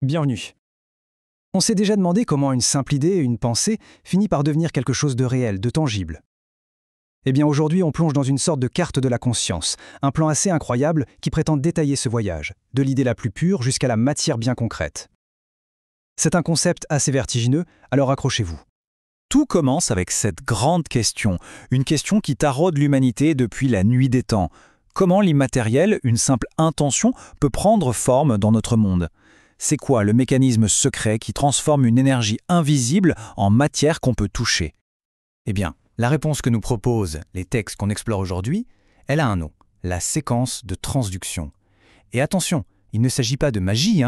Bienvenue. On s'est déjà demandé comment une simple idée, une pensée, finit par devenir quelque chose de réel, de tangible. Eh bien aujourd'hui, on plonge dans une sorte de carte de la conscience, un plan assez incroyable qui prétend détailler ce voyage, de l'idée la plus pure jusqu'à la matière bien concrète. C'est un concept assez vertigineux, alors accrochez-vous. Tout commence avec cette grande question, une question qui taraude l'humanité depuis la nuit des temps. Comment l'immatériel, une simple intention, peut prendre forme dans notre monde ? C'est quoi le mécanisme secret qui transforme une énergie invisible en matière qu'on peut toucher ? Eh bien, la réponse que nous proposent les textes qu'on explore aujourd'hui, elle a un nom, la séquence de transduction. Et attention, il ne s'agit pas de magie,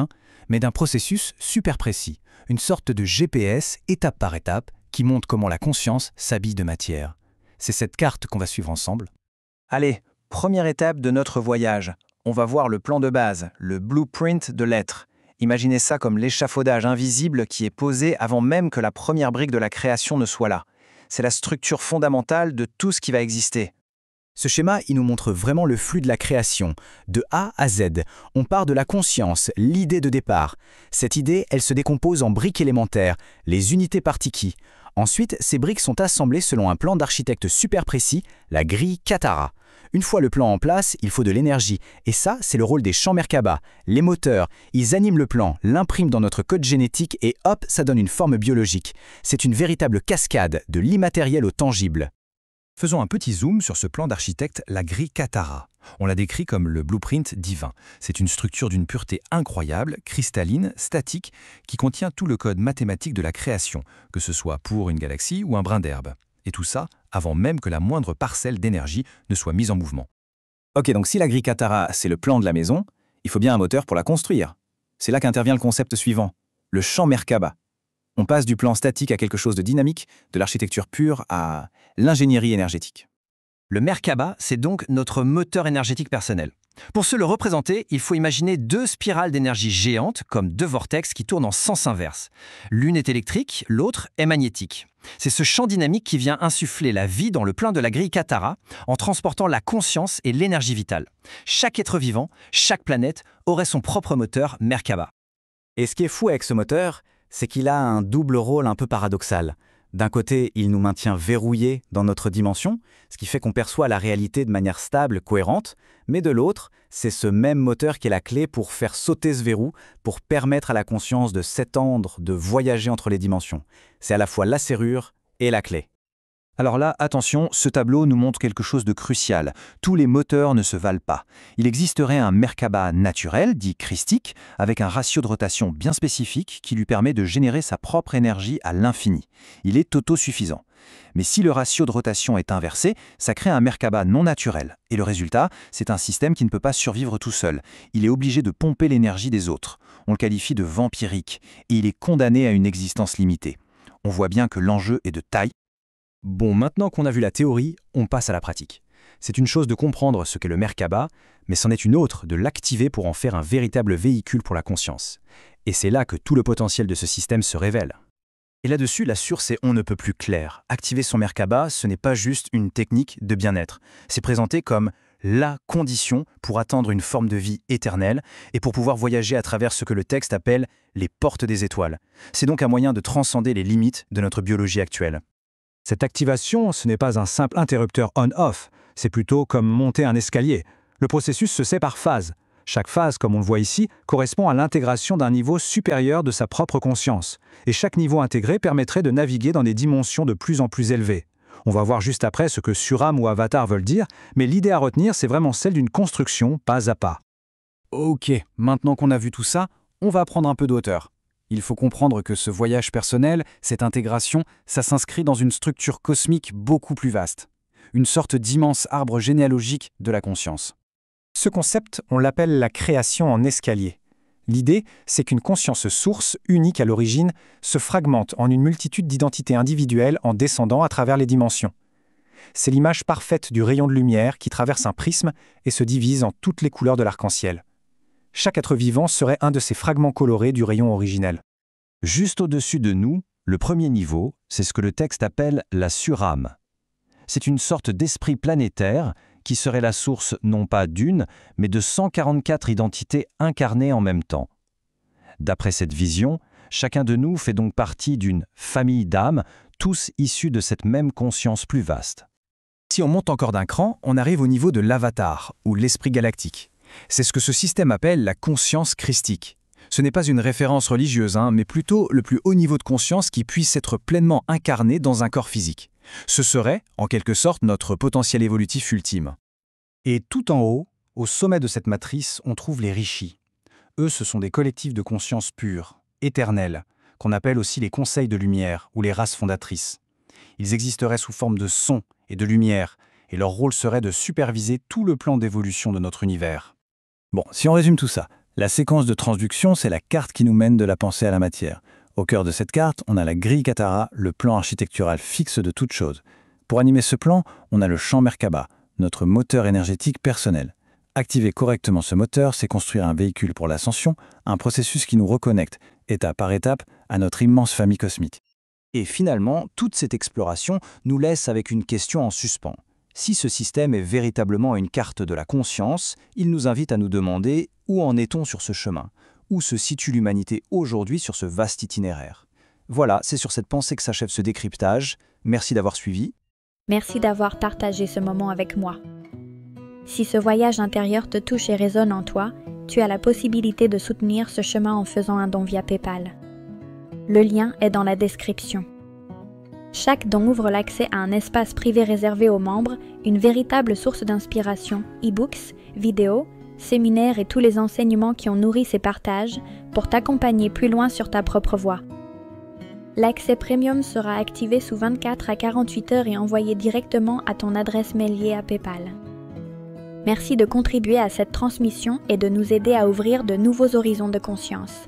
mais d'un processus super précis, une sorte de GPS étape par étape qui montre comment la conscience s'habille de matière. C'est cette carte qu'on va suivre ensemble. Allez, première étape de notre voyage. On va voir le plan de base, le blueprint de l'être. Imaginez ça comme l'échafaudage invisible qui est posé avant même que la première brique de la création ne soit là. C'est la structure fondamentale de tout ce qui va exister. Ce schéma, il nous montre vraiment le flux de la création, de A à Z. On part de la conscience, l'idée de départ. Cette idée, elle se décompose en briques élémentaires, les unités parties. Ensuite, ces briques sont assemblées selon un plan d'architecte super précis, la grille Katara. Une fois le plan en place, il faut de l'énergie. Et ça, c'est le rôle des champs Merkaba. Les moteurs, ils animent le plan, l'impriment dans notre code génétique et hop, ça donne une forme biologique. C'est une véritable cascade, de l'immatériel au tangible. Faisons un petit zoom sur ce plan d'architecte, la grille Katara. On la décrit comme le blueprint divin. C'est une structure d'une pureté incroyable, cristalline, statique, qui contient tout le code mathématique de la création, que ce soit pour une galaxie ou un brin d'herbe. Et tout ça avant même que la moindre parcelle d'énergie ne soit mise en mouvement. Ok, donc si la grille Katara, c'est le plan de la maison, il faut bien un moteur pour la construire. C'est là qu'intervient le concept suivant, le champ Merkaba. On passe du plan statique à quelque chose de dynamique, de l'architecture pure à l'ingénierie énergétique. Le Merkaba, c'est donc notre moteur énergétique personnel. Pour se le représenter, il faut imaginer deux spirales d'énergie géantes, comme deux vortex qui tournent en sens inverse. L'une est électrique, l'autre est magnétique. C'est ce champ dynamique qui vient insuffler la vie dans le plein de la grille Katara, en transportant la conscience et l'énergie vitale. Chaque être vivant, chaque planète, aurait son propre moteur Merkaba. Et ce qui est fou avec ce moteur, c'est qu'il a un double rôle un peu paradoxal. D'un côté, il nous maintient verrouillés dans notre dimension, ce qui fait qu'on perçoit la réalité de manière stable, cohérente, mais de l'autre, c'est ce même moteur qui est la clé pour faire sauter ce verrou, pour permettre à la conscience de s'étendre, de voyager entre les dimensions. C'est à la fois la serrure et la clé. Alors là, attention, ce tableau nous montre quelque chose de crucial. Tous les moteurs ne se valent pas. Il existerait un Merkaba naturel, dit christique, avec un ratio de rotation bien spécifique qui lui permet de générer sa propre énergie à l'infini. Il est autosuffisant. Mais si le ratio de rotation est inversé, ça crée un Merkaba non naturel. Et le résultat, c'est un système qui ne peut pas survivre tout seul. Il est obligé de pomper l'énergie des autres. On le qualifie de vampirique. Et il est condamné à une existence limitée. On voit bien que l'enjeu est de taille. Bon, maintenant qu'on a vu la théorie, on passe à la pratique. C'est une chose de comprendre ce qu'est le Merkaba, mais c'en est une autre de l'activer pour en faire un véritable véhicule pour la conscience. Et c'est là que tout le potentiel de ce système se révèle. Et là-dessus, la source est on ne peut plus claire. Activer son Merkaba, ce n'est pas juste une technique de bien-être. C'est présenté comme la condition pour atteindre une forme de vie éternelle et pour pouvoir voyager à travers ce que le texte appelle les portes des étoiles. C'est donc un moyen de transcender les limites de notre biologie actuelle. Cette activation, ce n'est pas un simple interrupteur on-off, c'est plutôt comme monter un escalier. Le processus se fait par phases. Chaque phase, comme on le voit ici, correspond à l'intégration d'un niveau supérieur de sa propre conscience. Et chaque niveau intégré permettrait de naviguer dans des dimensions de plus en plus élevées. On va voir juste après ce que Suram ou Avatar veulent dire, mais l'idée à retenir, c'est vraiment celle d'une construction pas à pas. Ok, maintenant qu'on a vu tout ça, on va prendre un peu de hauteur. Il faut comprendre que ce voyage personnel, cette intégration, ça s'inscrit dans une structure cosmique beaucoup plus vaste. Une sorte d'immense arbre généalogique de la conscience. Ce concept, on l'appelle la création en escalier. L'idée, c'est qu'une conscience source, unique à l'origine, se fragmente en une multitude d'identités individuelles en descendant à travers les dimensions. C'est l'image parfaite du rayon de lumière qui traverse un prisme et se divise en toutes les couleurs de l'arc-en-ciel. Chaque être vivant serait un de ces fragments colorés du rayon originel. Juste au-dessus de nous, le premier niveau, c'est ce que le texte appelle la Suram. C'est une sorte d'esprit planétaire qui serait la source non pas d'une, mais de 144 identités incarnées en même temps. D'après cette vision, chacun de nous fait donc partie d'une famille d'âmes, tous issus de cette même conscience plus vaste. Si on monte encore d'un cran, on arrive au niveau de l'avatar, ou l'esprit galactique. C'est ce que ce système appelle la conscience christique. Ce n'est pas une référence religieuse, mais plutôt le plus haut niveau de conscience qui puisse être pleinement incarné dans un corps physique. Ce serait, en quelque sorte, notre potentiel évolutif ultime. Et tout en haut, au sommet de cette matrice, on trouve les rishis. Eux, ce sont des collectifs de conscience pure, éternels, qu'on appelle aussi les conseils de lumière ou les races fondatrices. Ils existeraient sous forme de son et de lumière, et leur rôle serait de superviser tout le plan d'évolution de notre univers. Bon, si on résume tout ça, la séquence de transduction, c'est la carte qui nous mène de la pensée à la matière. Au cœur de cette carte, on a la grille Katara, le plan architectural fixe de toute chose. Pour animer ce plan, on a le champ Merkaba, notre moteur énergétique personnel. Activer correctement ce moteur, c'est construire un véhicule pour l'ascension, un processus qui nous reconnecte, étape par étape, à notre immense famille cosmique. Et finalement, toute cette exploration nous laisse avec une question en suspens. Si ce système est véritablement une carte de la conscience, il nous invite à nous demander où en est-on sur ce chemin ? Où se situe l'humanité aujourd'hui sur ce vaste itinéraire ? Voilà, c'est sur cette pensée que s'achève ce décryptage. Merci d'avoir suivi. Merci d'avoir partagé ce moment avec moi. Si ce voyage intérieur te touche et résonne en toi, tu as la possibilité de soutenir ce chemin en faisant un don via PayPal. Le lien est dans la description. Chaque don ouvre l'accès à un espace privé réservé aux membres, une véritable source d'inspiration, e-books, vidéos, séminaires et tous les enseignements qui ont nourri ces partages pour t'accompagner plus loin sur ta propre voie. L'accès premium sera activé sous 24 à 48 heures et envoyé directement à ton adresse mail liée à PayPal. Merci de contribuer à cette transmission et de nous aider à ouvrir de nouveaux horizons de conscience.